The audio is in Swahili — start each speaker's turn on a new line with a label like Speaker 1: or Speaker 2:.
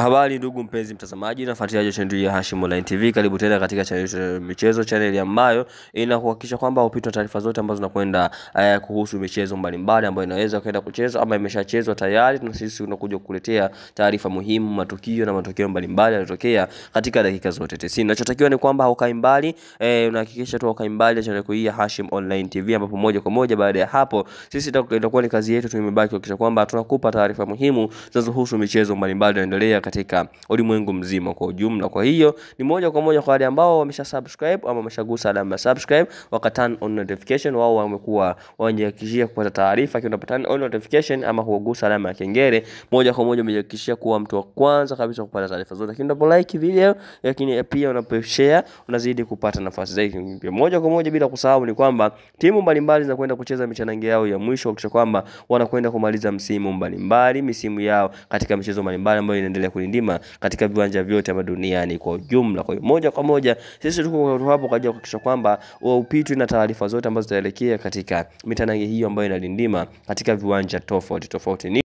Speaker 1: Habari ndugu mpenzi mtazamaji na mfuatiliaji wa channel ya Hashim Online TV. Karibu tena katika channel ya michezo, channel ambayo inakuhakikisha kwamba upito taarifa zote ambazo zinakwenda kuhusu michezo mbalimbali ambayo inaweza kwenda kuchezwa ama imeshachezwa tayari, na sisi tunakuja kukuletea taarifa muhimu, matukio na matokeo mbalimbali yanayotokea katika dakika zote 90. Unachotakiwa ni kwamba haukai mbali, unahakikisha tu haukai mbali channel hii ya Hashim Online TV, ambapo moja kwa moja baada ya hapo sisi itakuwa ni kazi yetu tumebaki kuhakikisha kwamba tunakupa taarifa muhimu zinazohusu michezo mbalimbali inaendelea katika ulimwengu mzima kwa ujumla. Kwa hiyo ni moja kwa moja kwa wale ambao wamesha subscribe ama wameshagusa alama ya subscribe waka turn on notification, wao wamekuwa wanajihakikishia kupata taarifa kwa turn on notification ama kugusa alama ya kengele, moja kwa moja umejihakikishia kuwa mtu wa kwanza kabisa kupata taarifa zote. Lakini unapo like video, lakini pia unapo share, unazidi kupata nafasi zaidi. Moja kwa moja bila kusahau ni kwamba timu mbalimbali zinakwenda kucheza michanange yao ya mwisho kisha kwamba wanakwenda kumaliza msimu mbalimbali, misimu yao katika michezo mbalimbali ambayo inaendelea kulindima katika viwanja vyote hapa duniani kwa ujumla. Kwa hiyo moja kwa moja sisi tuko hapo kwa ajili ya kuhakikisha kwamba upitwi na taarifa zote ambazo zitaelekea katika mitanange hiyo ambayo inalindima katika viwanja tofauti tofauti.